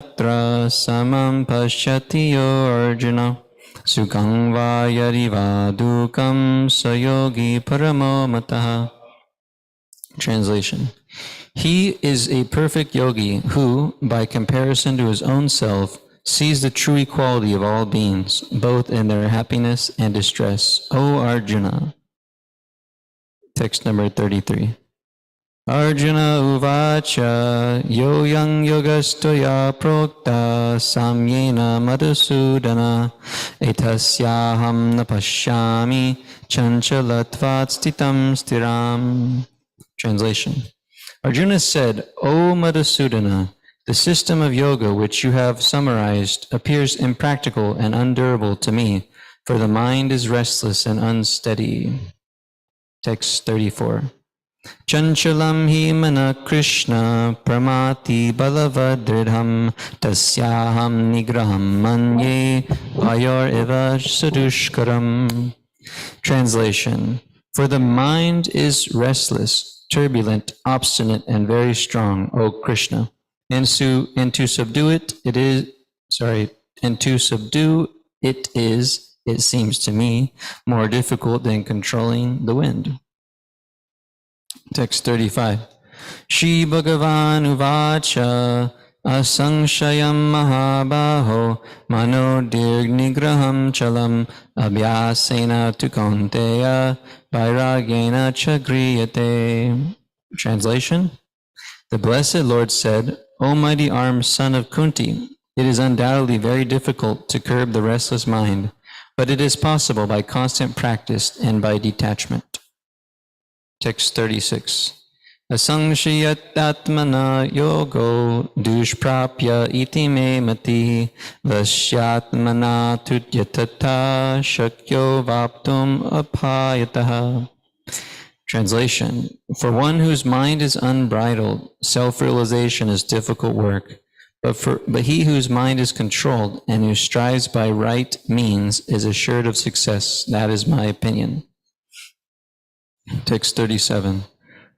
Tra samam pashyati yo Arjuna sukhang va yadi va dukam sayogi paramo mataha. Translation. He is a perfect yogi who, by comparison to his own self, sees the true equality of all beings, both in their happiness and distress. O Arjuna. Text number 33. Arjuna uvacha yoyang yogastoya prokta samyena madhusudana etasyaham napashyami chanchalatvat stitam stiram. Translation. Arjuna said, O Madhusudana, the system of yoga which you have summarized appears impractical and undurable to me, for the mind is restless and unsteady. Text 34. Chanchalam hi mana Krishna pramati balavadridham tasyaham nigraham manye ayor eva sadushkaram. Translation. For the mind is restless, turbulent, obstinate, and very strong, O Krishna. And to subdue it is, it seems to me, more difficult than controlling the wind. Text 35. Shri Bhagavan uvacha asangshayam mahabaho mano dirgnigraham chalam abhyasena tu kaunteya vairagyena chagriyate. Translation. The Blessed Lord said, O mighty armed son of Kunti, it is undoubtedly very difficult to curb the restless mind, but it is possible by constant practice and by detachment. Text 36. Asangshayat atmana yogo dushprapya iti me mati vasyatmana tutyatata shakyo vaptum apayataha. Translation. For one whose mind is unbridled, self-realization is difficult work. But he whose mind is controlled and who strives by right means is assured of success. That is my opinion. Text 37.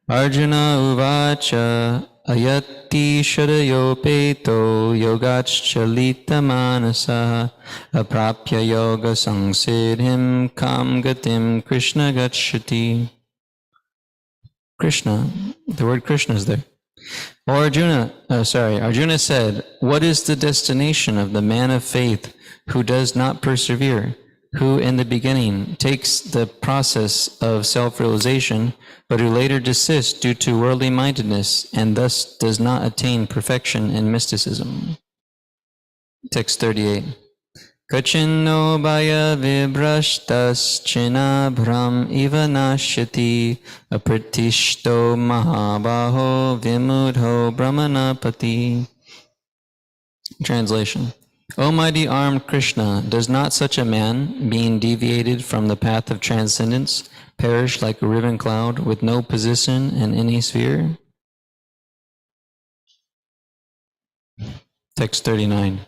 Arjuna uvacha ayati shadayopeto yogachalita manasa aprapya yoga sangsidhim kam gatim Krishna gachati. Krishna, the word Krishna is there. Arjuna said, what is the destination of the man of faith who does not persevere, who in the beginning takes the process of self-realization, but who later desists due to worldly mindedness and thus does not attain perfection in mysticism? Text 38. Kachinno bhaya vibrashtas chinabhram iva nashyati apratishto mahabaho vimudho brahmanapati. Translation. O mighty armed Krishna, does not such a man, being deviated from the path of transcendence, perish like a riven cloud with no position in any sphere? Text 39.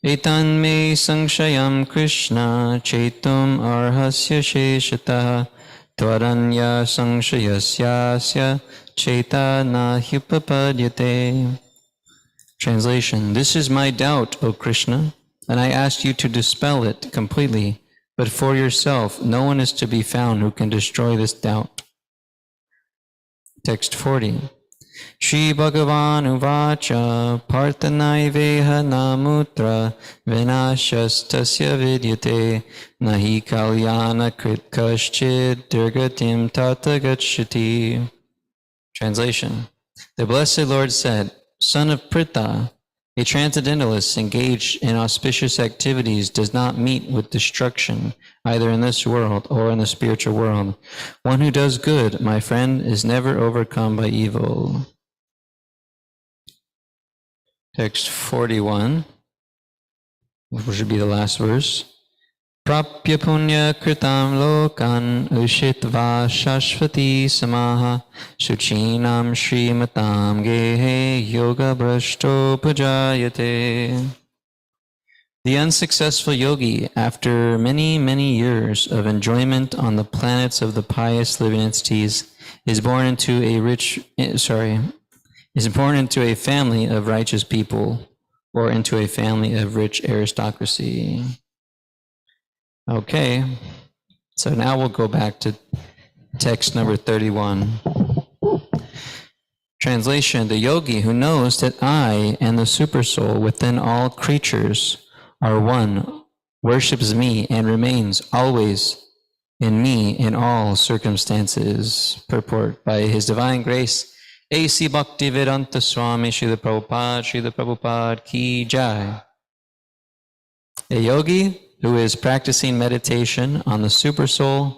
Etan me sangshayam Krishna chetum arhasya sheshataha tvaranya sangshayasya cheta na hypapadyate. Translation. This is my doubt, O Krishna, and I ask you to dispel it completely, but for yourself no one is to be found who can destroy this doubt. Text 40. Shri Bhagavan uvacha parthanaiveha namutra vinashastasya vidyate nahi kalyana krit kaschid dirgatim tata gacchati. Translation. The Blessed Lord said, Son of Pritha, a transcendentalist engaged in auspicious activities does not meet with destruction, either in this world or in the spiritual world. One who does good, my friend, is never overcome by evil. Text 41, which should be the last verse. Prapya punya kritam lokan ushitva shashvati samaha suchinam shrimatam gehe yoga brashto pujayate. The unsuccessful yogi, after many, many years of enjoyment on the planets of the pious living entities, is born into a family of righteous people. or into a family of rich aristocracy. Okay, so now we'll go back to text number 31. Translation: the yogi who knows that I and the Supersoul within all creatures are one, worships me and remains always in me in all circumstances. Purport: by His Divine Grace, A.C. Bhaktivedanta Swami Srila Prabhupada Ki Jai. A yogi who is practicing meditation on the Supersoul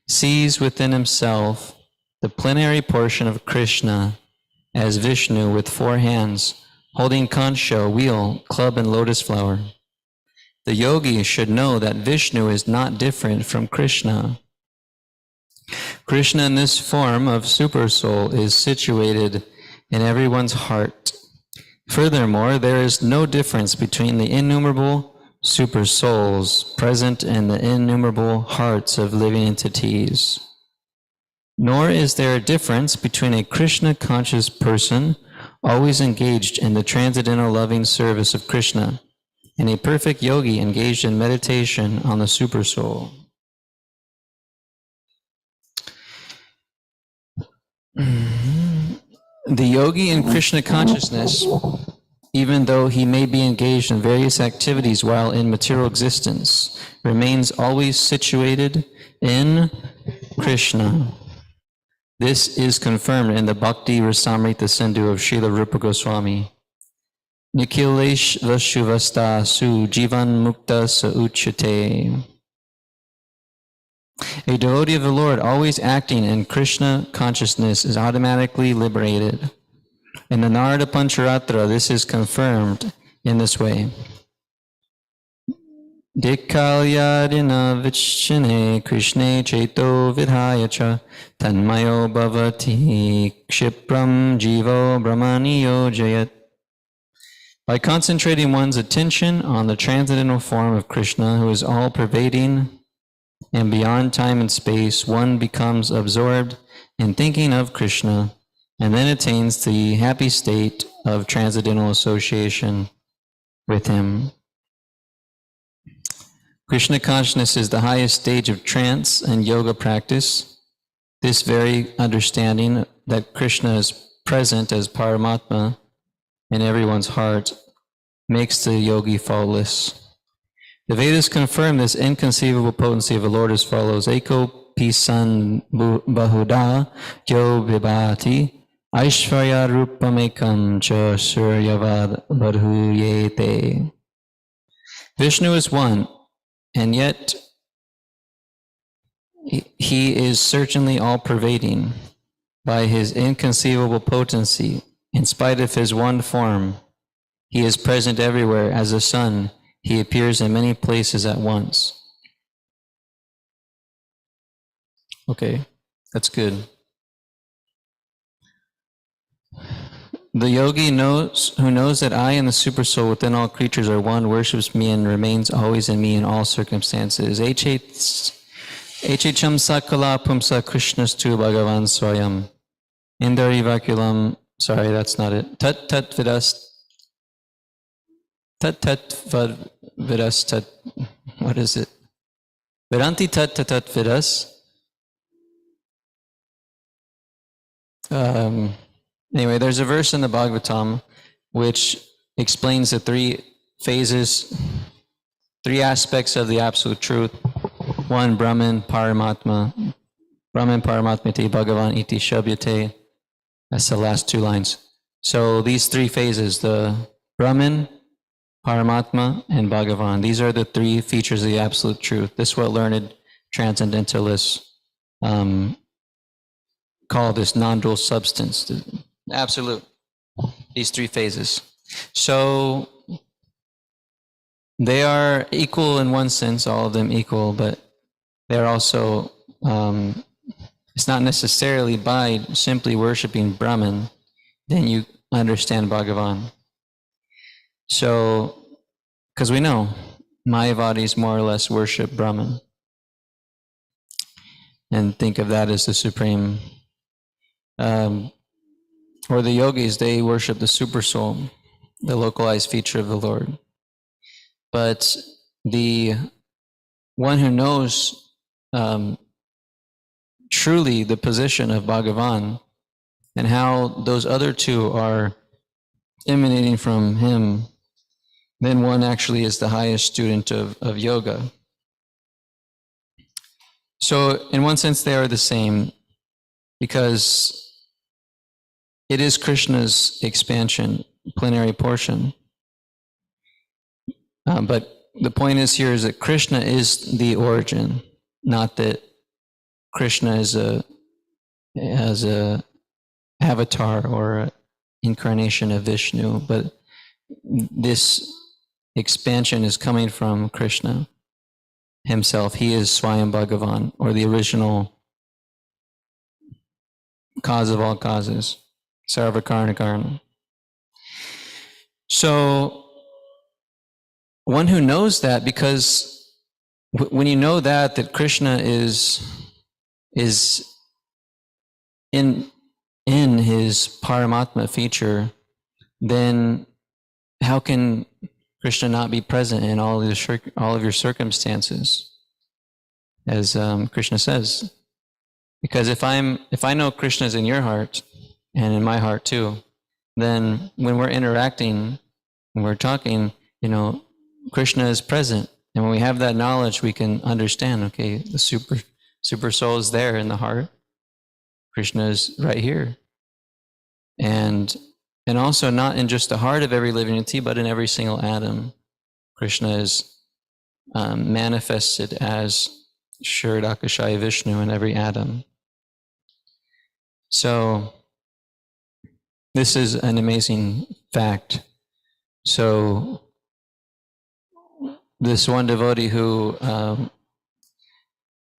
sees within himself the plenary portion of Krishna as Vishnu with 4 hands, holding conch shell, wheel, club, and lotus flower. The yogi should know that Vishnu is not different from Krishna. Krishna in this form of Supersoul is situated in everyone's heart. Furthermore, there is no difference between the innumerable super souls present in the innumerable hearts of living entities. Nor is there a difference between a Krishna conscious person always engaged in the transcendental loving service of Krishna and a perfect yogi engaged in meditation on the super soul. The yogi in Krishna consciousness, even though he may be engaged in various activities while in material existence, remains always situated in Krishna. This is confirmed in the Bhakti Rasamrita Sindhu of Srila Rupa Goswami. Nikhilesh Vashuvasta Su Jivan Mukta Sa Uchate. A devotee of the Lord always acting in Krishna consciousness is automatically liberated. In the Narada Pancharatra, this is confirmed in this way. Dikalyadina vichane Krishne cheto vidhayacha tanmayo bhavati kshipram jivo brahmaniyo jayat. By concentrating one's attention on the transcendental form of Krishna, who is all-pervading and beyond time and space, one becomes absorbed in thinking of Krishna and then attains the happy state of transcendental association with him. Krishna consciousness is the highest stage of trance and yoga practice. This very understanding that Krishna is present as Paramatma in everyone's heart makes the yogi faultless. The Vedas confirm this inconceivable potency of the Lord as follows. Eko pisan bahuda yo vibhati aishvarya rupamekam cha suryavad badhuyete. Vishnu is one, and yet he is certainly all-pervading. By his inconceivable potency, in spite of his one form, he is present everywhere. As the sun, he appears in many places at once. Okay, that's good. The yogi who knows that I and the Supersoul within all creatures are one, worships me and remains always in me in all circumstances. Echam sakala pumsa krishnastu Bhagavan swayam. Indari vakulam, sorry, that's not it. Tat tat vidas, what is it? Vedanti tat tat tat vidas. Anyway, there's a verse in the Bhagavatam which explains the 3 phases, 3 aspects of the absolute truth. 1, Brahman, Paramatma. Brahman, Paramatmati, Bhagavan, iti shabhyate. That's the last 2 lines. So these 3 phases, the Brahman, Paramatma, and Bhagavan, these are the 3 features of the absolute truth. This is what learned transcendentalists call this non-dual substance, the absolute, these 3 phases. So they are equal in one sense, all of them equal, but they're also, it's not necessarily by simply worshiping Brahman, then you understand Bhagavan. So, because we know Mayavadis more or less worship Brahman and think of that as the supreme. Or the yogis, they worship the super soul. the localized feature of the Lord. But the one who knows truly the position of Bhagavan and how those other two are emanating from him, then one actually is the highest student of yoga. So in one sense, they are the same because it is Krishna's expansion, plenary portion. But the point is here is that Krishna is the origin, not that Krishna is a avatar or an incarnation of Vishnu, but this expansion is coming from Krishna himself. He is Swayam Bhagavan, or the original cause of all causes, Sarva Karna Karna. So one who knows that, because when you know that Krishna is in his Paramatma feature, then how can Krishna not be present in all of your circumstances, as Krishna says? Because if I know Krishna is in your heart and in my heart too, then when we're interacting, when we're talking, Krishna is present, and when we have that knowledge, we can understand. Okay, the super soul is there in the heart. Krishna is right here, and also not in just the heart of every living entity, but in every single atom. Krishna is manifested as Kshirodakashaya Vishnu in every atom. So this is an amazing fact. So this one devotee who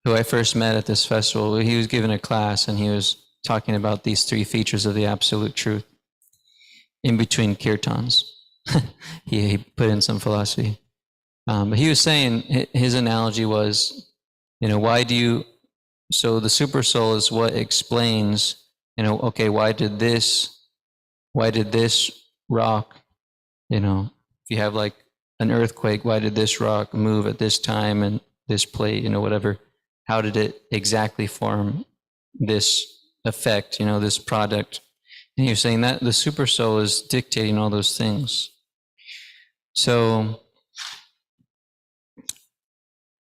I first met at this festival, he was given a class and he was talking about these three features of the absolute truth in between kirtans. he put in some philosophy. But he was saying, his analogy was, so the super soul is what explains, okay, why did this rock, if you have like an earthquake, why did this rock move at this time and this plate, whatever, how did it exactly form this effect, this product? And he was saying that the super soul is dictating all those things. So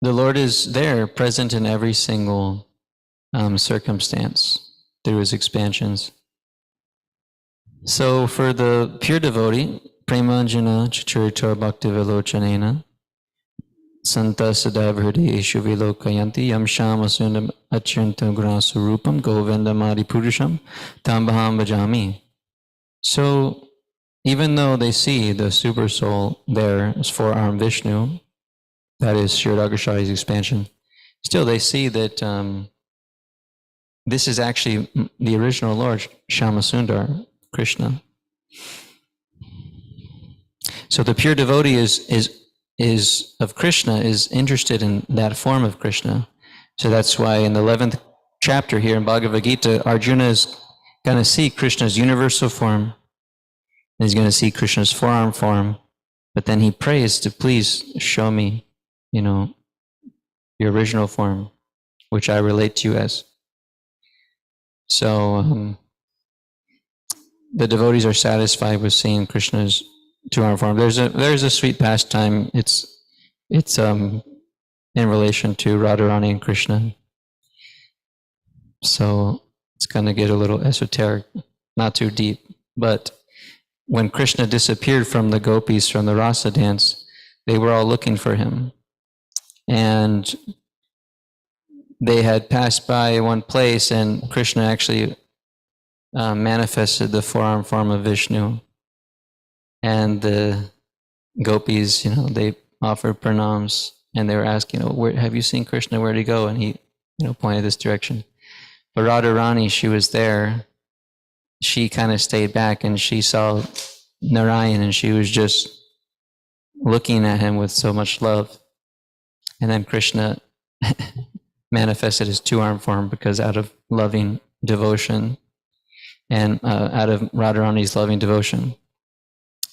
the Lord is there, present in every single circumstance through his expansions. So for the pure devotee, Premanjana Chacharitar Bhakti Vilochanena Santa Sadav Hridayeshu Vilokayanti Yam Shama Sundam Achyanta Gunasurupam Govindamadi Purusham Tambaham Bhajami. So even though they see the super soul there as four-armed Vishnu, that is Kshirodakashaya's expansion, still they see that this is actually the original Lord, Shamasundar, Krishna. So the pure devotee is of Krishna, is interested in that form of Krishna. So that's why in the 11th chapter here in Bhagavad Gita, Arjuna is going to see Krishna's universal form, and he's going to see Krishna's four-arm form, but then he prays to please show me, your original form, which I relate to you as. So the devotees are satisfied with seeing Krishna's two-arm form. There's a sweet pastime. It's in relation to Radharani and Krishna. So it's going to get a little esoteric, not too deep. But when Krishna disappeared from the gopis from the rasa dance, they were all looking for him. And they had passed by one place, and Krishna actually manifested the four-arm form of Vishnu. And the gopis, they offered pranams, and they were asking, where have you seen Krishna? Where'd he go? And he, pointed this direction. But Radharani, she was there. She kind of stayed back, and she saw Narayan, and she was just looking at him with so much love. And then Krishna manifested his two-arm form because out of loving devotion and out of Radharani's loving devotion.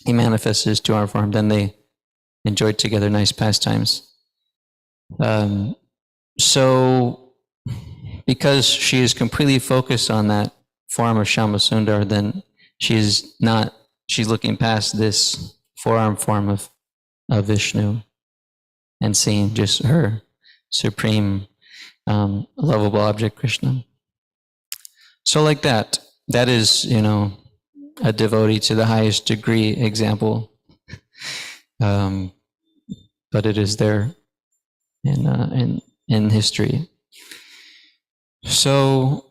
he manifests his two-armed form. Then they enjoyed together nice pastimes. So because she is completely focused on that form of Shambhasundar, then she's looking past this four-armed form of Vishnu and seeing just her supreme lovable object, Krishna. So like that is, a devotee to the highest degree example. But it is there in history. So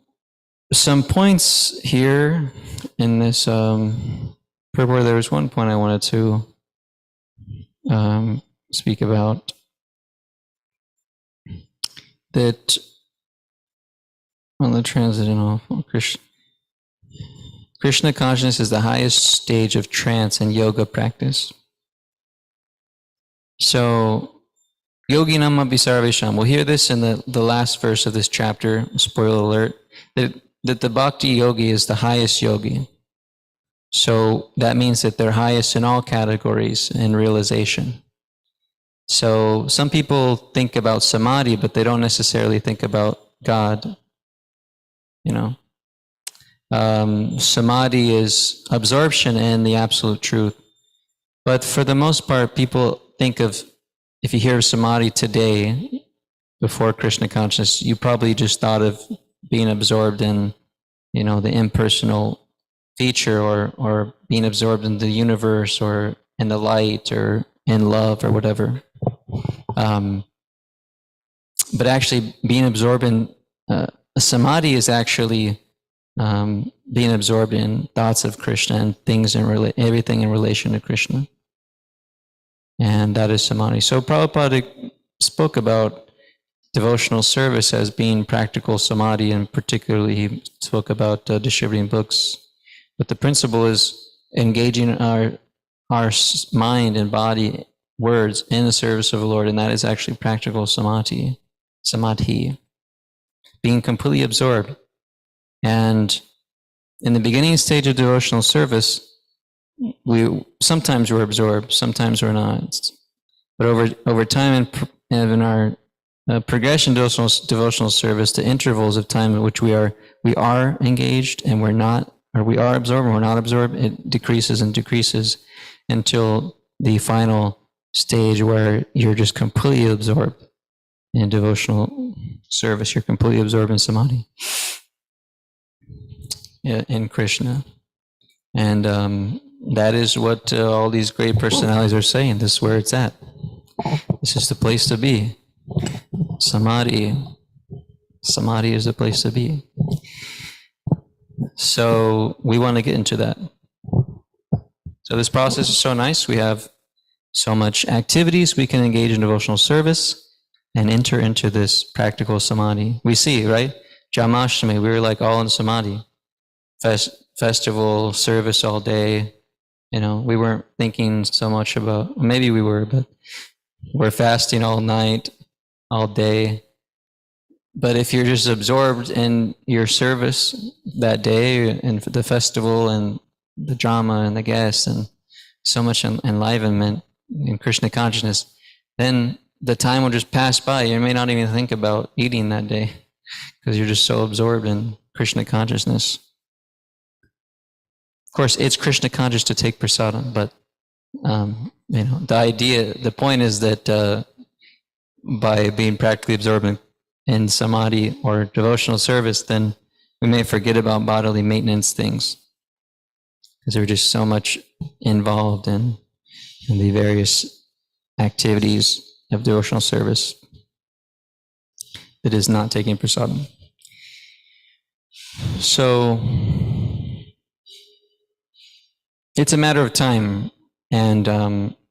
some points here in this purport. There was one point I wanted to speak about, that on the transcendental Krishna consciousness is the highest stage of trance and yoga practice. So, yoginam api sarvesham. We'll hear this in the last verse of this chapter, spoiler alert, that the bhakti yogi is the highest yogi. So that means that they're highest in all categories in realization. So some people think about samadhi, but they don't necessarily think about God. Samadhi is absorption in the absolute truth. But for the most part, people think of, if you hear of samadhi today, before Krishna consciousness, you probably just thought of being absorbed in, the impersonal feature, or being absorbed in the universe, or in the light, or in love, or whatever. But actually, being absorbed in samadhi is actually being absorbed in thoughts of Krishna and things everything in relation to Krishna. And that is samadhi. So Prabhupada spoke about devotional service as being practical samadhi, and particularly he spoke about distributing books. But the principle is engaging our mind and body, words, in the service of the Lord, and that is actually practical samadhi. Being completely absorbed. And in the beginning stage of devotional service, sometimes we're absorbed, sometimes we're not. But over time and in our progression devotional service, the intervals of time in which we are engaged and we're not, or we are absorbed and we're not absorbed, it decreases and decreases until the final stage where you're just completely absorbed in devotional service. You're completely absorbed in samadhi, in Krishna. And that is what all these great personalities are saying. This is where it's at. This is the place to be. Samadhi is the place to be. So we want to get into that. So this process is so nice. We have so much activities. We can engage in devotional service and enter into this practical samadhi. We see, right? Jamashtami, we were like all in samadhi. Festival, service all day. We weren't thinking so much about, maybe we were, but we're fasting all night, all day. But if you're just absorbed in your service that day, and the festival and the drama and the guests and so much enlivenment in Krishna consciousness, then the time will just pass by. You may not even think about eating that day because you're just so absorbed in Krishna consciousness. Of course, it's Krishna conscious to take prasadam, but the point is that by being practically absorbed in samadhi or devotional service, then we may forget about bodily maintenance things because we're just so much involved in the various activities of devotional service that is not taking prasadam. So it's a matter of time, and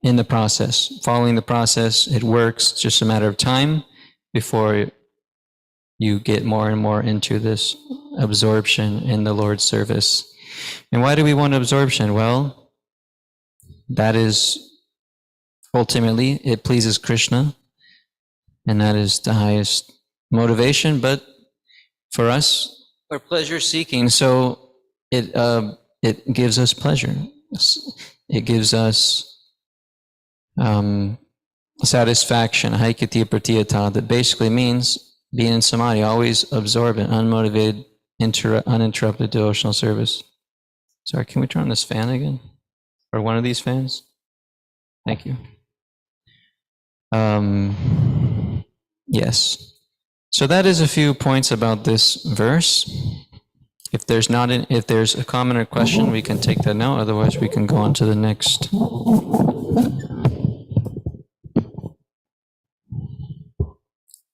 in the process, following the process, it works. It's just a matter of time before you get more and more into this absorption in the Lord's service. And why do we want absorption? Well, that is ultimately, it pleases Krishna, and that is the highest motivation. But for us, we're pleasure seeking, so it gives us pleasure. it gives us satisfaction, haikati pratiyata, that basically means being in samadhi, always absorbent, unmotivated, uninterrupted devotional service. Sorry, can we turn on this fan again? Or one of these fans? Thank you. Yes. So that is a few points about this verse. If there's a comment or question, we can take that now. Otherwise, we can go on to the next.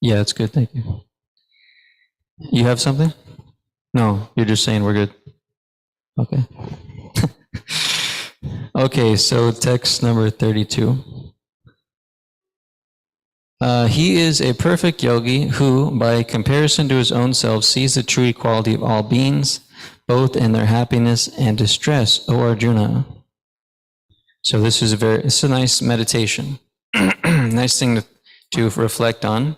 Yeah, it's good. Thank you. You have something? No, you're just saying we're good. Okay. Okay, so text number 32. He is a perfect yogi who, by comparison to his own self, sees the true equality of all beings, both in their happiness and distress, O Arjuna. So this is it's a nice meditation. Nice thing to reflect on.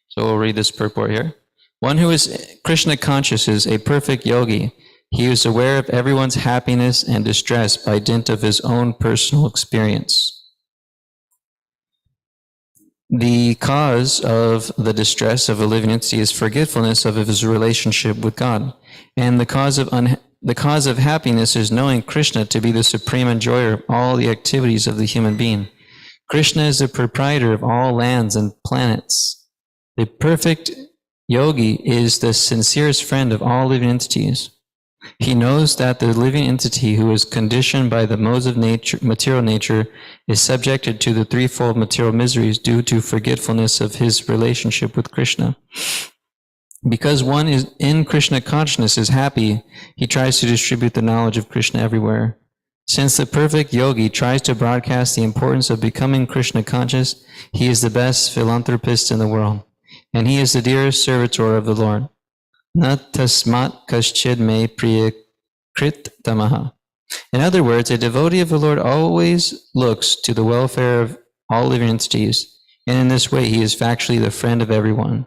So we'll read this purport here. One who is Krishna conscious is a perfect yogi. He is aware of everyone's happiness and distress by dint of his own personal experience. The cause of the distress of a living entity is forgetfulness of his relationship with God, and the cause of happiness is knowing Krishna to be the supreme enjoyer of all the activities of the human being. Krishna is the proprietor of all lands and planets. The perfect yogi is the sincerest friend of all living entities. He knows that the living entity who is conditioned by the modes of nature, material nature, is subjected to the threefold material miseries due to forgetfulness of his relationship with Krishna. Because one is in Krishna consciousness is happy, he tries to distribute the knowledge of Krishna everywhere. Since the perfect yogi tries to broadcast the importance of becoming Krishna conscious, he is the best philanthropist in the world, and he is the dearest servitor of the Lord. Na tasmat kaschid me priyakrit tamaha. In other words, a devotee of the Lord always looks to the welfare of all living entities, and in this way he is factually the friend of everyone.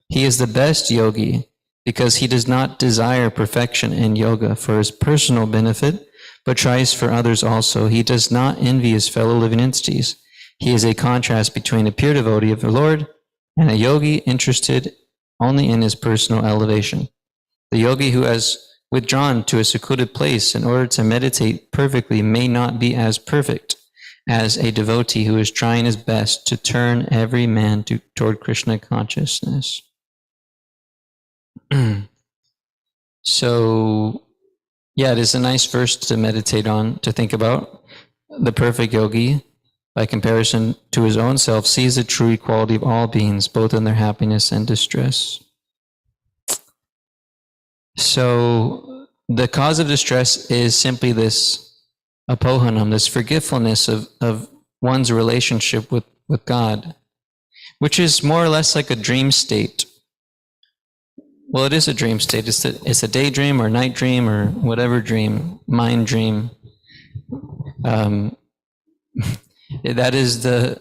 He is the best yogi because he does not desire perfection in yoga for his personal benefit, but tries for others also. He does not envy his fellow living entities. He is a contrast between a pure devotee of the Lord and a yogi interested only in his personal elevation. The yogi who has withdrawn to a secluded place in order to meditate perfectly may not be as perfect as a devotee who is trying his best to turn every man toward Krishna consciousness. So, yeah, it is a nice verse to meditate on, to think about. The perfect yogi, by comparison to his own self, sees the true equality of all beings, both in their happiness and distress. So the cause of distress is simply this apohanam, this forgetfulness of one's relationship with God, which is more or less like a dream state. Well, it is a dream state. It's a daydream or night dream or whatever dream, mind dream. That is the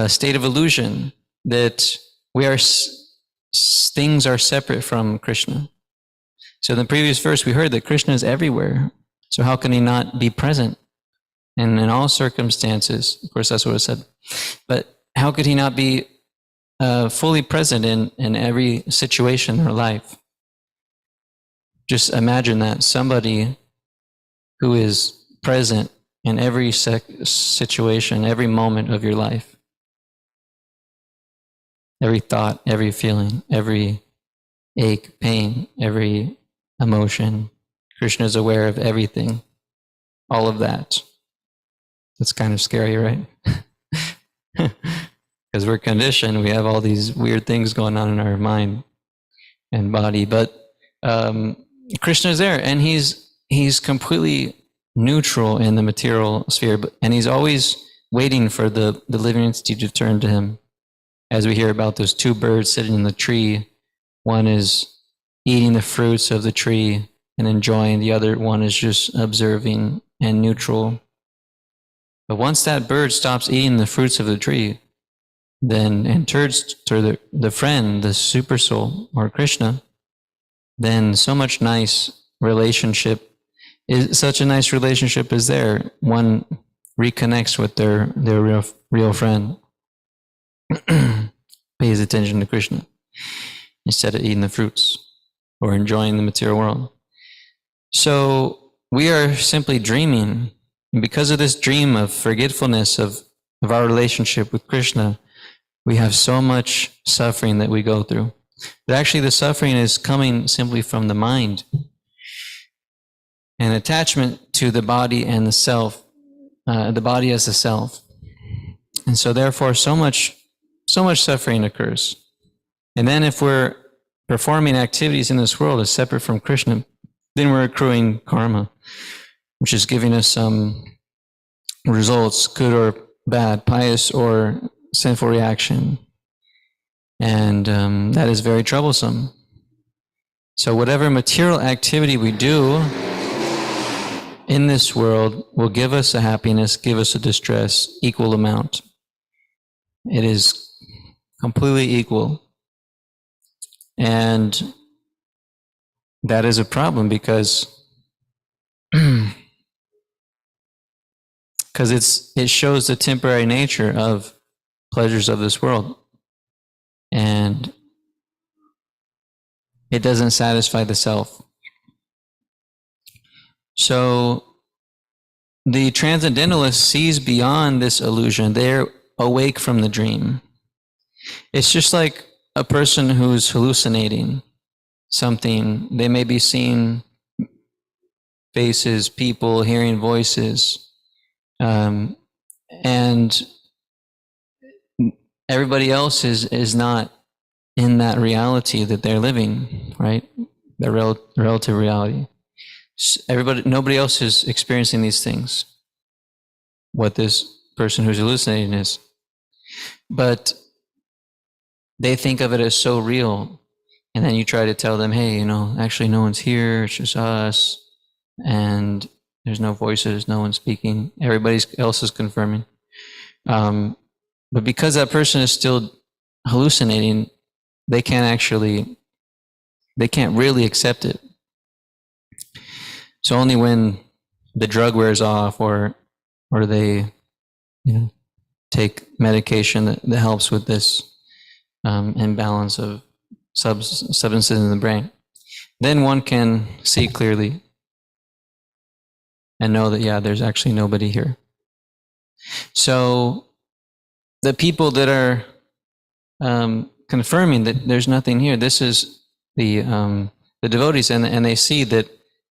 state of illusion, that things are separate from Krishna. So in the previous verse, we heard that Krishna is everywhere. So how can he not be present? And in all circumstances, of course, that's what it said. But how could he not be fully present in every situation in our life? Just imagine that somebody who is present in every situation, every moment of your life, every thought, every feeling, every ache, pain, every emotion. Krishna is aware of everything, all of that. That's kind of scary, right? Because we're conditioned, we have all these weird things going on in our mind and body. But Krishna is there, and he's completely neutral in the material sphere, and he's always waiting for the living entity to turn to him. As we hear about those two birds sitting in the tree, one is eating the fruits of the tree and enjoying, the other one is just observing and neutral. But once that bird stops eating the fruits of the tree, then and turns to the friend, the super soul or Krishna, then so much nice relationship such a nice relationship is there. One reconnects with their real friend, pays attention to Krishna instead of eating the fruits or enjoying the material world. So we are simply dreaming. And because of this dream of forgetfulness of our relationship with Krishna, we have so much suffering that we go through. But actually the suffering is coming simply from the mind and attachment to the body and the self, the body as the self. And so therefore so much suffering occurs. And then if we're performing activities in this world as separate from Krishna, then we're accruing karma, which is giving us some results, good or bad, pious or sinful reaction. And that is very troublesome. So whatever material activity we do in this world will give us a happiness, give us a distress, equal amount. It is completely equal. And that is a problem because it shows the temporary nature of pleasures of this world. And it doesn't satisfy the self. So the transcendentalist sees beyond this illusion. They're awake from the dream. It's just like a person who's hallucinating something. They may be seeing faces, people, hearing voices, and everybody else is not in that reality that they're living, right? The relative reality. Nobody else is experiencing these things, what this person who's hallucinating is. But they think of it as so real. And then you try to tell them, hey, actually no one's here, it's just us. And there's no voices, no one's speaking. Everybody else is confirming. But because that person is still hallucinating, they can't really accept it. So only when the drug wears off or they take medication that helps with this imbalance of substances in the brain, then one can see clearly and know that, yeah, there's actually nobody here. So the people that are confirming that there's nothing here, this is the devotees, and they see that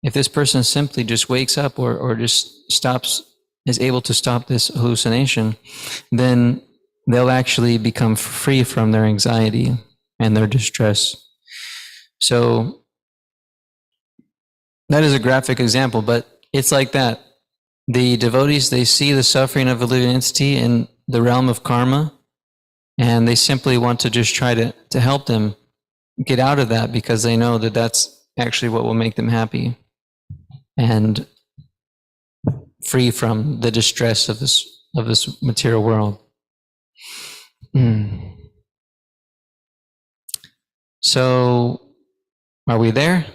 if this person simply just wakes up or just is able to stop this hallucination, then they'll actually become free from their anxiety and their distress. So that is a graphic example, but it's like that. The devotees, they see the suffering of a living entity in the realm of karma, and they simply want to just try to help them get out of that, because they know that that's actually what will make them happy and free from the distress of this material world. So, are we there?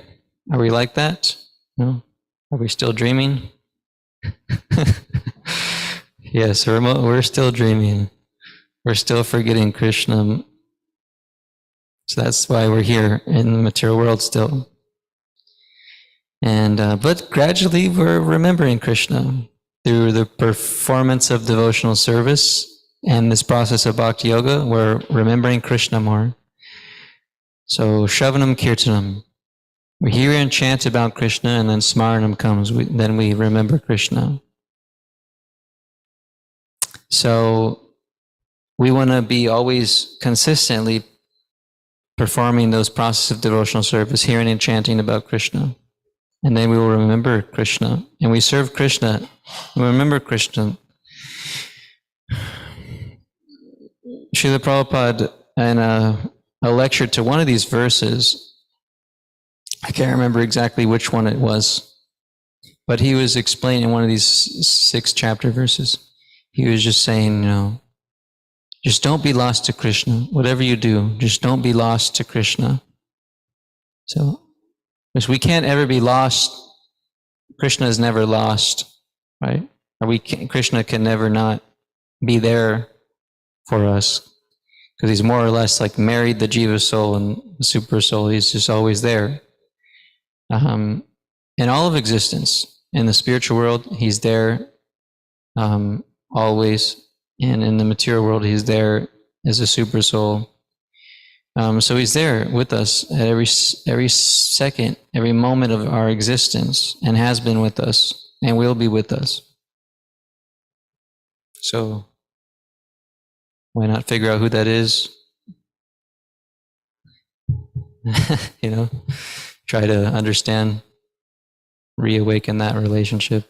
Are we like that? No? Are we still dreaming? Yes, we're still dreaming. We're still forgetting Krishna. So that's why we're here in the material world still. And but gradually we're remembering Krishna through the performance of devotional service and this process of bhakti yoga. We're remembering Krishna more. So Shravanam Kirtanam. We hear and chant about Krishna, and then Smaranam comes. Then we remember Krishna. So we want to be always consistently performing those processes of devotional service, hearing and chanting about Krishna. And then we will remember Krishna. And we serve Krishna. We remember Krishna. Srila Prabhupada, in a lecture to one of these verses, I can't remember exactly which one it was, but he was explaining one of these 6 chapter verses. He was just saying, just don't be lost to Krishna. Whatever you do, just don't be lost to Krishna. So, because we can't ever be lost Krishna is never lost, right? Krishna can never not be there for us, because he's more or less like married the jiva soul and the super soul. He's just always there. In all of existence, in the spiritual world, he's there always, and in the material world, he's there as a super soul. So he's there with us at every second, every moment of our existence, and has been with us, and will be with us. So why not figure out who that is? Try to understand, reawaken that relationship.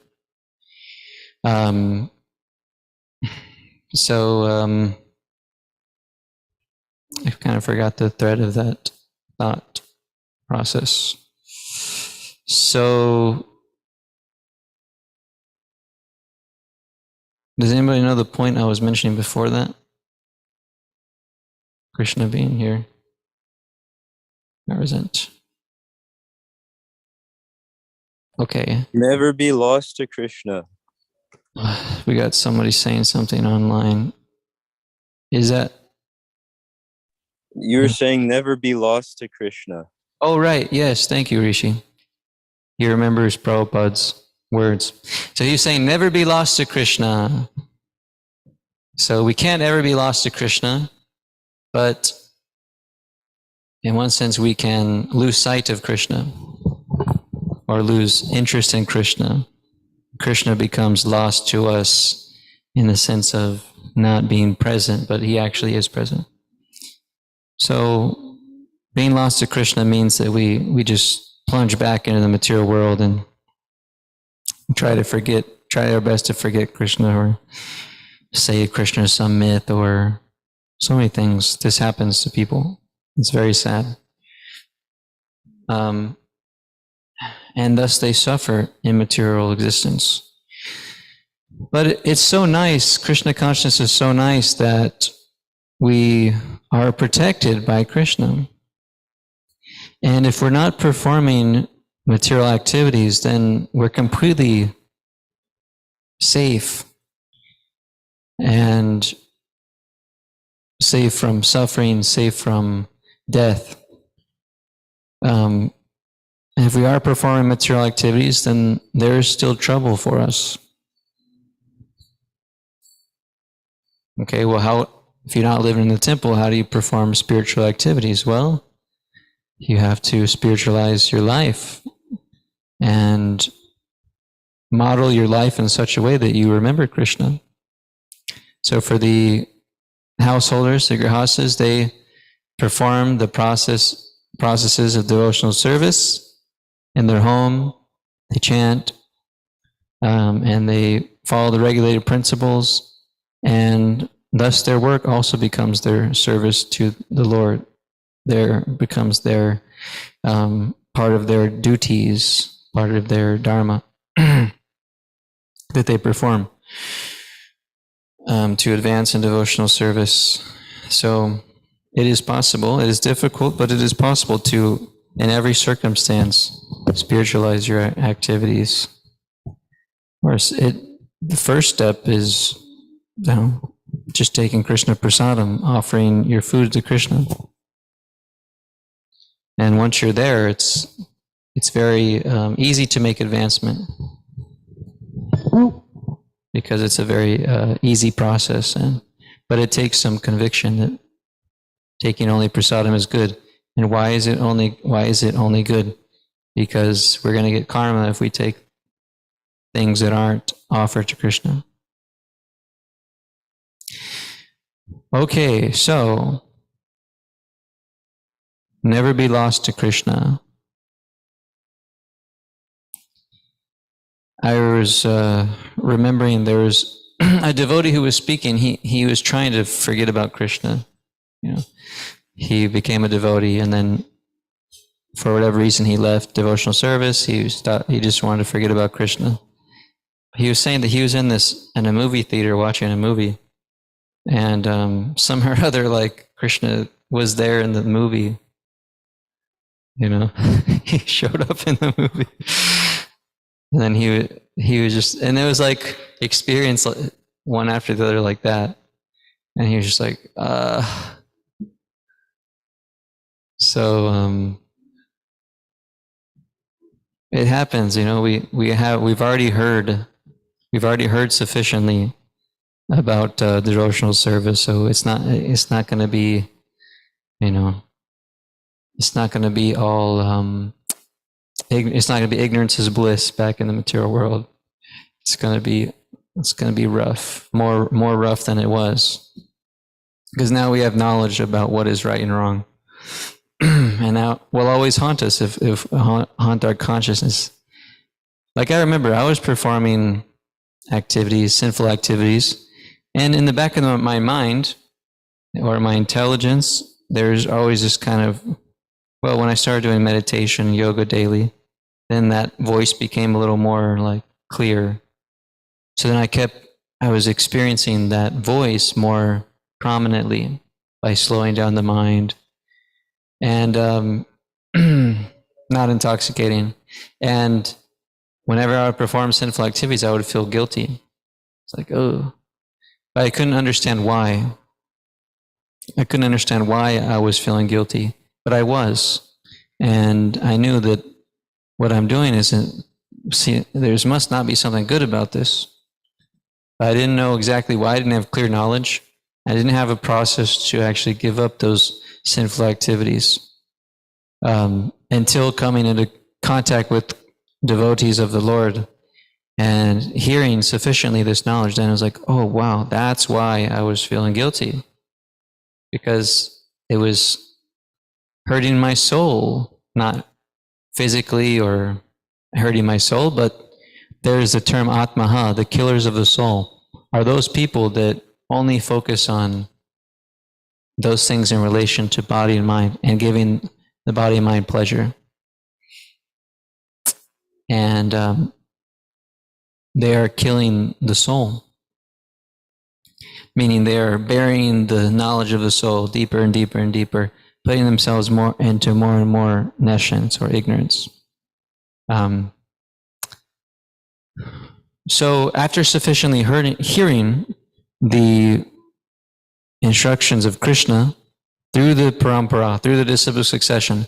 I kind of forgot the thread of that thought process. So, does anybody know the point I was mentioning before that? Krishna being here. Or isn't? Okay. Never be lost to Krishna. We got somebody saying something online. Is that? You're saying never be lost to Krishna. Oh, right. Yes. Thank you, Rishi. He remembers Prabhupada's words. So he's saying never be lost to Krishna. So we can't ever be lost to Krishna, but in one sense we can lose sight of Krishna or lose interest in Krishna. Krishna becomes lost to us in the sense of not being present, but he actually is present. So being lost to Krishna means that we just plunge back into the material world and try our best to forget Krishna, or say Krishna is some myth, or so many things. This happens to people. It's very sad. And thus they suffer in material existence. But it's so nice, Krishna consciousness is so nice that we are protected by Krishna. And if we're not performing material activities, then we're completely safe and safe from suffering, safe from death. And if we are performing material activities, then there is still trouble for us. Okay, well, if you're not living in the temple, how do you perform spiritual activities? Well, you have to spiritualize your life and model your life in such a way that you remember Krishna. So for the householders, the grihastas, they perform the processes of devotional service in their home. They chant, and they follow the regulated principles, and thus their work also becomes their service to the Lord. There becomes their part of their duties, part of their dharma that they perform to advance in devotional service. So it is possible, it is difficult, but it is possible to, in every circumstance, spiritualize your activities. Of course, the first step is just taking Krishna prasadam, offering your food to Krishna. And once you're there, it's very easy to make advancement, because it's a very easy process. But it takes some conviction that taking only prasadam is good. And why is it only good? Because we're going to get karma if we take things that aren't offered to Krishna. Okay, so never be lost to Krishna. I was remembering there was a devotee who was speaking. He was trying to forget about Krishna. He became a devotee, and then for whatever reason he left devotional service. He just wanted to forget about Krishna. He was saying that he was in a movie theater watching a movie, and somehow or other, like, Krishna was there in the movie. He showed up in the movie. And then he was just, and it was like experience one after the other like that. And he was just like, so it happens, we've already heard sufficiently about devotional service, so it's not going to be, it's not going to be all it's not going to be ignorance is bliss back in the material world. It's going to be rough, more rough than it was, because now we have knowledge about what is right and wrong. And now will always haunt us if haunt our consciousness. Like I remember I was performing activities, sinful activities, and in the back of my mind or my intelligence, there's always this kind of, well, when I started doing meditation, yoga daily, then that voice became a little more like clear. So then I was experiencing that voice more prominently by slowing down the mind and not intoxicating. And whenever I would perform sinful activities, I would feel guilty. It's like, oh, but I couldn't understand why. I couldn't understand why I was feeling guilty, but I was. And I knew that what I'm doing there must not be something good about this. But I didn't know exactly why. I didn't have clear knowledge. I didn't have a process to actually give up those sinful activities until coming into contact with devotees of the Lord and hearing sufficiently this knowledge. Then I was like, oh, wow, that's why I was feeling guilty, because it was hurting my soul, not physically or hurting my soul, but there's the term atmaha, the killers of the soul, are those people that only focus on those things in relation to body and mind and giving the body and mind pleasure. And they are killing the soul, meaning they are burying the knowledge of the soul deeper and deeper and deeper, putting themselves more into more and more nescience or ignorance. So after sufficiently hearing the instructions of Krishna through the parampara, through the disciple succession,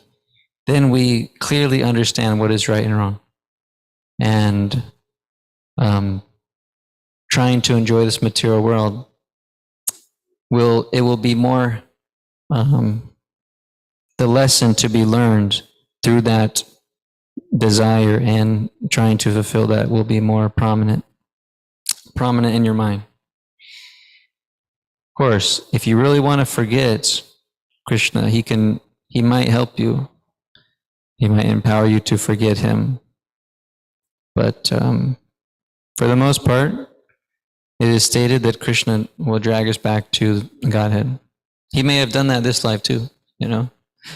then we clearly understand what is right and wrong. And trying to enjoy this material world will be more the lesson to be learned through that desire, and trying to fulfill that will be more prominent in your mind. Of course, if you really want to forget Krishna, he might help you. He might empower you to forget him. But for the most part, it is stated that Krishna will drag us back to Godhead. He may have done that this life too,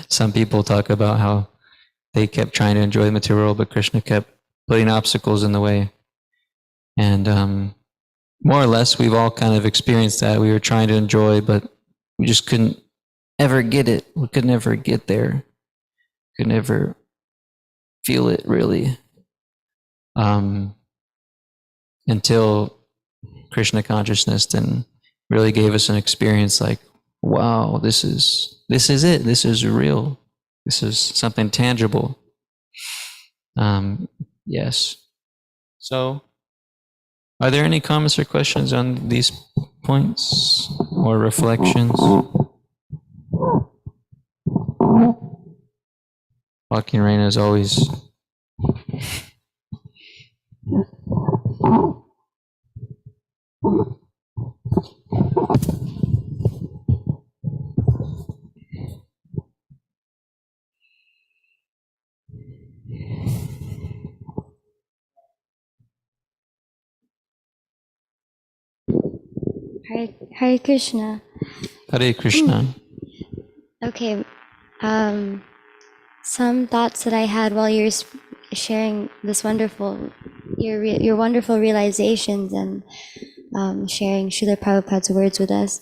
Some people talk about how they kept trying to enjoy the material world, but Krishna kept putting obstacles in the way. And more or less, we've all kind of experienced that. We were trying to enjoy, but we just couldn't ever get it. We could never get there. Could never feel it really. Until Krishna consciousness then really gave us an experience like, wow, this is it. This is real. This is something tangible. Yes. So, are there any comments or questions on these points or reflections? Walking Rain is always Hare Krishna. Hare Krishna. Okay, some thoughts that I had while you're sharing this your wonderful realizations and sharing Srila Prabhupada's words with us.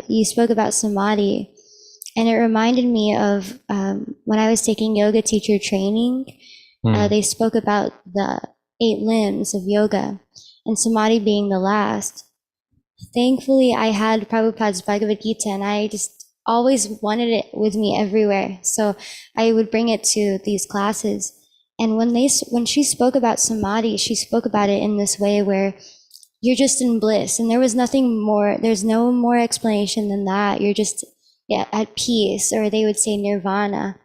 You spoke about Samadhi, and it reminded me of when I was taking yoga teacher training. They spoke about 8 limbs of yoga, and Samadhi being the last. Thankfully, I had Prabhupada's Bhagavad Gita, and I just always wanted it with me everywhere. So I would bring it to these classes. And when she spoke about Samadhi, she spoke about it in this way where you're just in bliss, and there's no more explanation than that. You're just at peace, or they would say nirvana.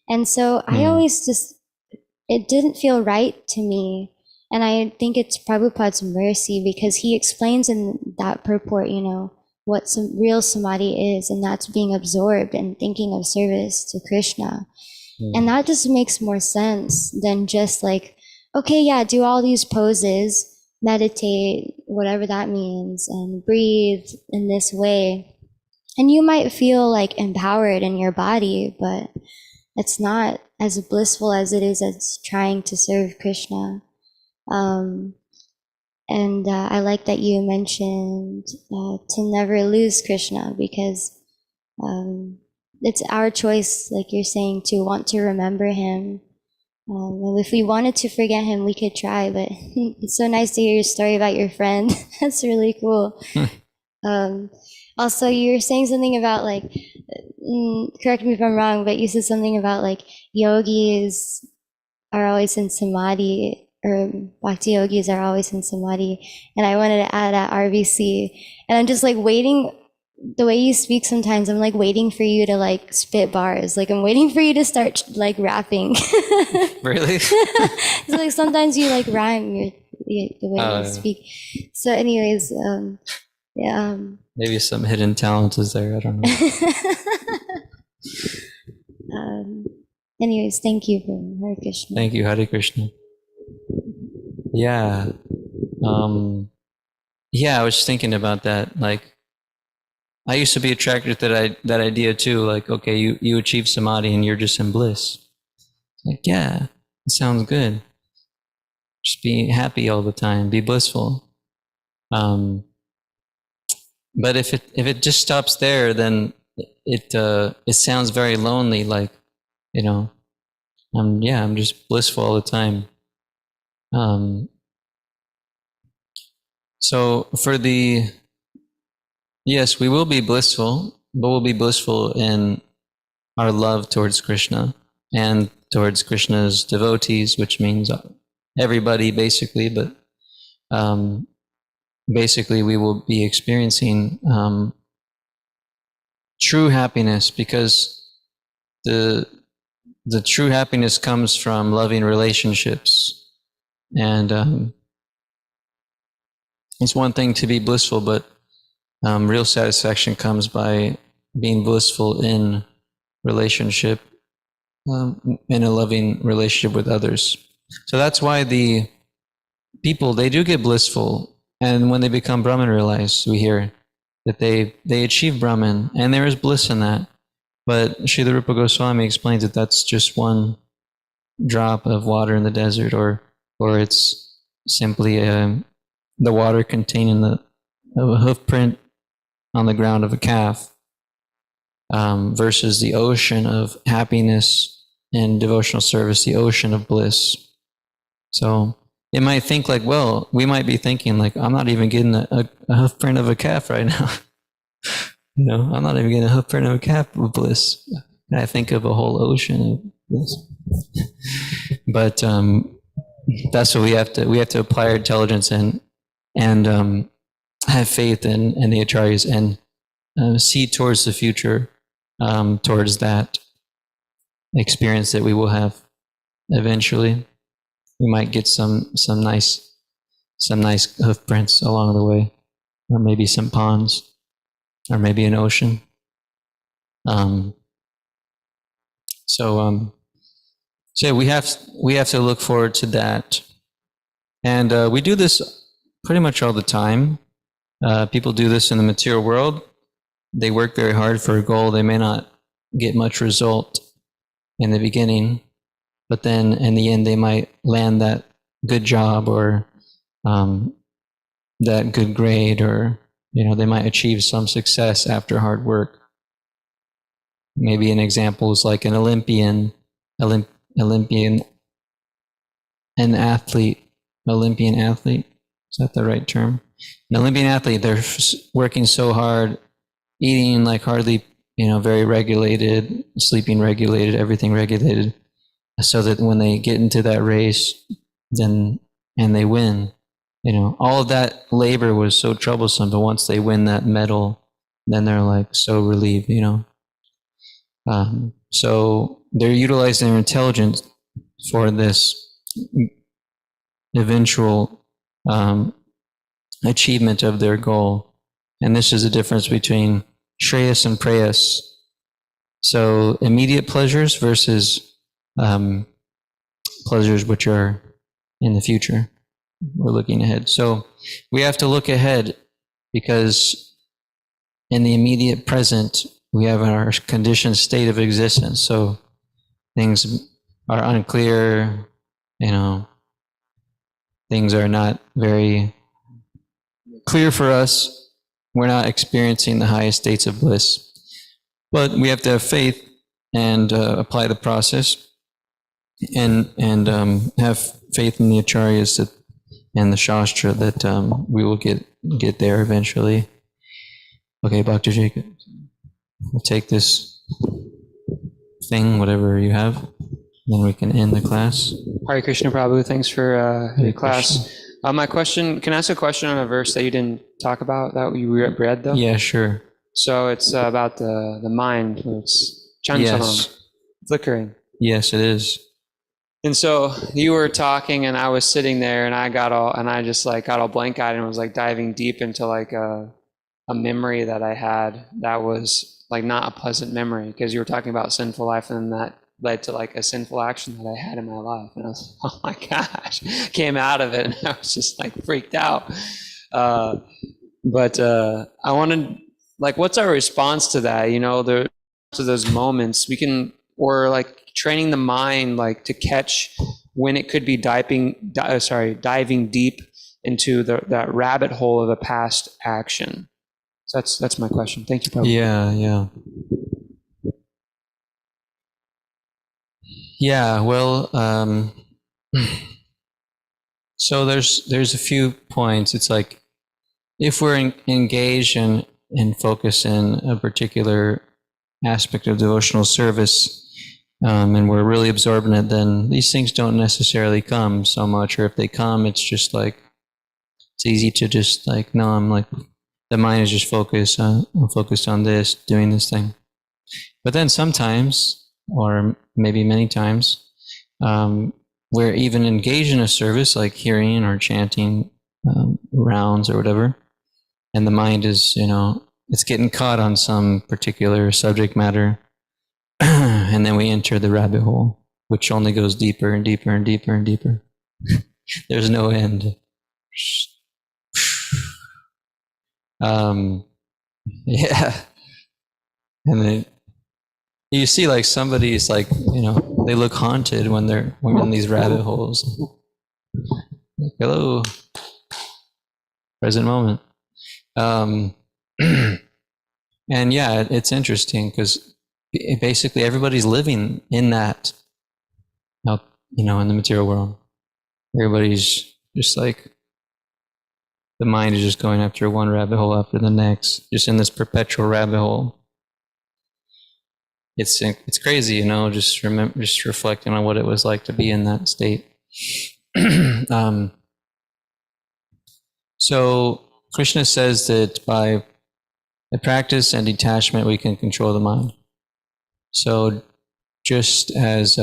And so I always it didn't feel right to me. And I think it's Prabhupada's mercy, because he explains in that purport, what some real Samadhi is, and that's being absorbed and thinking of service to Krishna. And that just makes more sense than just like, okay, yeah, do all these poses, meditate, whatever that means, and breathe in this way. And you might feel like empowered in your body, but it's not as blissful as it is as trying to serve Krishna. I like that you mentioned to never lose Krishna, because it's our choice, like you're saying, to want to remember him. If we wanted to forget him, we could try, but it's so nice to hear your story about your friend. That's really cool. Also, you were saying something about correct me if I'm wrong, but you said something about yogis are always in samadhi, or bhakti yogis are always in samadhi. And I wanted to add at RBC. And I'm just waiting, the way you speak sometimes, I'm waiting for you to spit bars. I'm waiting for you to start rapping. Really? So sometimes you rhyme the way you speak. So anyways, yeah. Maybe some hidden talent is there. I don't know. Anyways, thank you for Hare Krishna. Thank you, Hare Krishna. Yeah. I was thinking about that. I used to be attracted to that idea too. Okay, you achieve samadhi and you're just in bliss. Yeah, it sounds good. Just be happy all the time, be blissful. But if it just stops there, then it sounds very lonely. I'm just blissful all the time. So yes, we will be blissful, but we'll be blissful in our love towards Krishna and towards Krishna's devotees, which means everybody basically, but basically we will be experiencing true happiness, because the true happiness comes from loving relationships. And it's one thing to be blissful, but real satisfaction comes by being blissful in relationship, in a loving relationship with others. So that's why the people, they do get blissful, and when they become Brahman realized, we hear that they achieve Brahman, and there is bliss in that. But Srila Rupa Goswami explains that that's just one drop of water in the desert, or it's simply the water containing a hoof print on the ground of a calf, versus the ocean of happiness and devotional service, the ocean of bliss. So it might think we might be thinking I'm not even getting a hoof print of a calf right now. I'm not even getting a hoof print of a calf of bliss. And I think of a whole ocean of bliss. But that's what we have to apply our intelligence and have faith in the acharyas, and see towards the future, towards that experience that we will have eventually. We might get some nice hoof prints along the way, or maybe some ponds, or maybe an ocean. So we have to look forward to that, and we do this pretty much all the time. People do this in the material world. They work very hard for a goal. They may not get much result in the beginning, but then in the end they might land that good job, or that good grade, or they might achieve some success after hard work. Maybe an example is like an Olympian, an athlete Olympian athlete. Is that the right term? An Olympian athlete, they're working so hard, eating like hardly, very regulated, sleeping regulated, everything regulated, so that when they get into that race, and they win, all of that labor was so troublesome, but once they win that medal, then they're like so relieved, so they're utilizing their intelligence for this eventual achievement of their goal. And this is the difference between Shreyas and Preyas. So immediate pleasures versus pleasures which are in the future. We're looking ahead. So we have to look ahead, because in the immediate present, we have our conditioned state of existence. So things are unclear, things are not very clear for us. We're not experiencing the highest states of bliss. But we have to have faith and apply the process, and have faith in the acharyas and the shastra that we will get there eventually. Okay, Dr. Jacob, we'll take this thing, whatever you have, then we can end the class. Hare Krishna, Prabhu. Thanks for your class. Krishna. My question, can I ask a question on a verse that you didn't talk about, that you read though? Yeah, sure. So it's about the mind, where it's chanchalam, Yes. flickering. Yes, it is. And so you were talking, and I was sitting there, and I got all blank-eyed, and was like diving deep into like a memory that I had that was like not a pleasant memory, because you were talking about sinful life, and that led to like a sinful action that I had in my life, and I was, oh my gosh, came out of it, and I was just like freaked out. But I wanted, like, what's our response to that? To those moments, or like training the mind, like to catch when it could be diving deep into that rabbit hole of a past action. So that's my question. Thank you, Prabhu. Yeah. Well, so there's a few points. It's like, if we're engaged and focus in a particular aspect of devotional service, and we're really absorbed in it, then these things don't necessarily come so much. Or if they come, it's just like, it's easy to just like, no, I'm like, the mind is just focused on this, doing this thing. But then sometimes, or maybe many times, we're even engaged in a service like hearing or chanting rounds or whatever, and the mind is, it's getting caught on some particular subject matter, and then we enter the rabbit hole, which only goes deeper and deeper and deeper and deeper. There's no end. Yeah. And then you see like somebody's like, they look haunted when they're in these rabbit holes. Like, hello, present moment. And yeah, it's interesting because basically everybody's living in that, in the material world. Everybody's just like, the mind is just going after one rabbit hole after the next, just in this perpetual rabbit hole. It's crazy, just reflecting on what it was like to be in that state. So Krishna says that by the practice and detachment, we can control the mind. So just as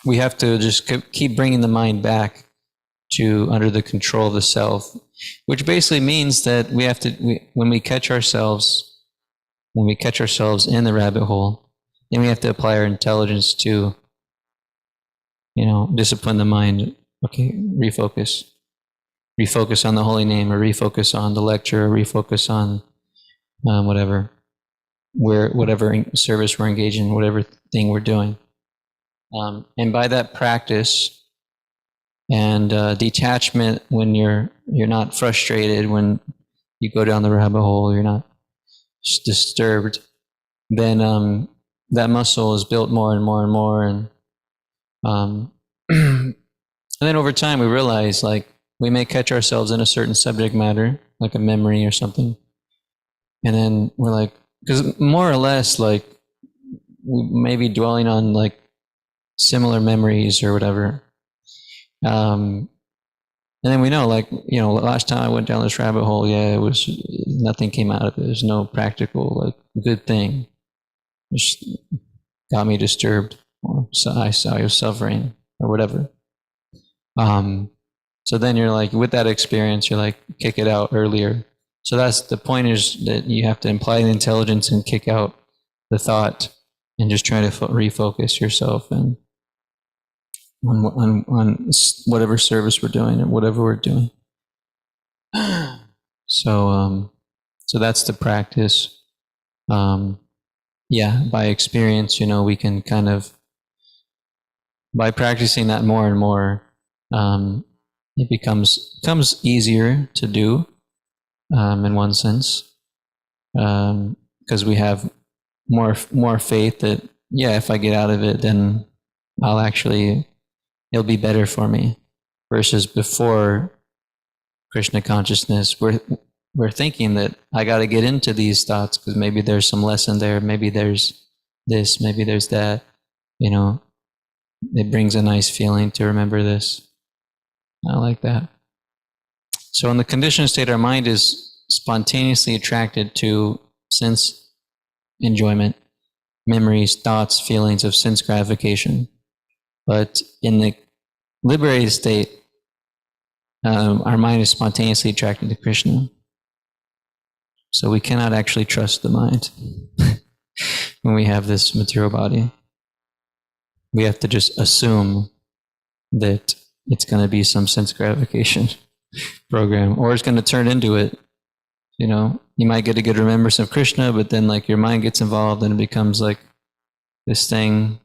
we have to just keep bringing the mind back to under the control of the self, which basically means that we have to, when we catch ourselves in the rabbit hole, then we have to apply our intelligence to, discipline the mind. Okay, refocus on the holy name, or refocus on the lecture, or refocus on whatever service we're engaged in, whatever thing we're doing. And by that practice and detachment, when you're not frustrated, when you go down the rabbit hole, you're not disturbed, then that muscle is built more and more and more, and And then over time we realize like we may catch ourselves in a certain subject matter, like a memory or something. And then we're like, because more or less like we may be dwelling on like similar memories or whatever. And then we know like, you know, last time I went down this rabbit hole, yeah, it was, nothing came out of it. There's no practical like good thing. It just got me disturbed, or so I saw you suffering or whatever. So then you're like, with that experience, you're like, kick it out earlier. So that's the point, is that you have to imply the intelligence and kick out the thought and just try to refocus yourself and on whatever service we're doing or whatever we're doing. So that's the practice. Yeah, by experience, you know, we can kind of, by practicing that more and more, it becomes easier to do, in one sense, because we have more faith that, yeah, if I get out of it, then it'll be better for me. Versus before Krishna consciousness, we're thinking that I got to get into these thoughts because maybe there's some lesson there, maybe there's this, maybe there's that, you know. It brings a nice feeling to remember this. I like that. So in the conditioned state, our mind is spontaneously attracted to sense enjoyment, memories, thoughts, feelings of sense gratification. But in the liberated state, our mind is spontaneously attracted to Krishna. So we cannot actually trust the mind when we have this material body. We have to just assume that it's going to be some sense gratification program, or it's going to turn into it. You know, you might get a good remembrance of Krishna, but then like your mind gets involved and it becomes like this thing,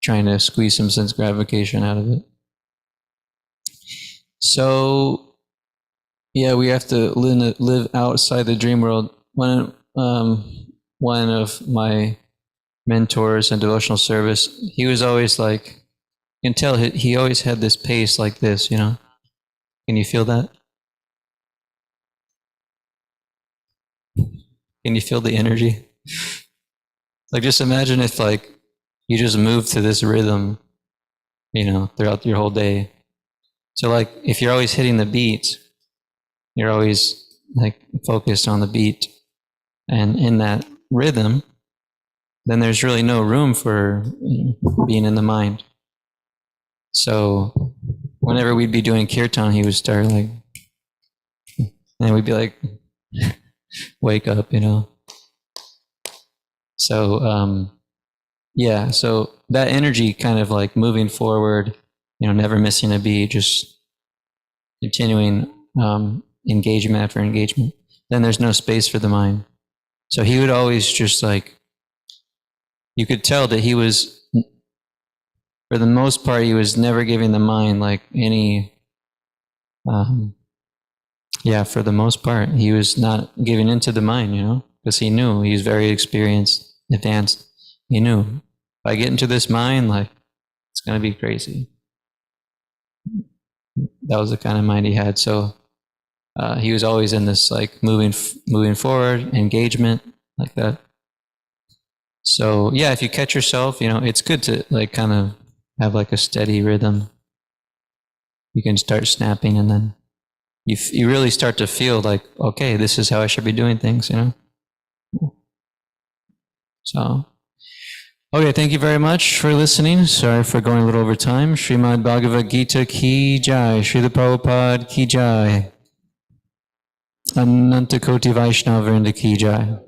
trying to squeeze some sense gratification out of it. So, yeah, we have to live outside the dream world. One of my mentors in devotional service, he was always like, you can tell he always had this pace like this, you know. Can you feel that? Can you feel the energy? Like, just imagine if like you just move to this rhythm, you know, throughout your whole day. So like if you're always hitting the beat, you're always like focused on the beat and in that rhythm, then there's really no room for being in the mind. So whenever we'd be doing kirtan, he would start like, and we'd be like, wake up, you know. So yeah, so that energy kind of like moving forward, you know, never missing a beat, just continuing engagement after engagement, then there's no space for the mind. So he would always just like, you could tell that he was, for the most part, he was never giving the mind like any, for the most part, he was not giving into the mind, you know, because he knew, he was very experienced, advanced. He knew, if I get into this mind, like, it's going to be crazy. That was the kind of mind he had. So he was always in this like moving forward, engagement, like that. So yeah, if you catch yourself, you know, it's good to like kind of have like a steady rhythm. You can start snapping, and then you really start to feel like, okay, this is how I should be doing things, you know. So, okay, thank you very much for listening. Sorry for going a little over time. Srimad Bhagavad Gita ki jai. Srila Prabhupada ki jai. Ananta Koti Vaishnava Vrinda ki jai.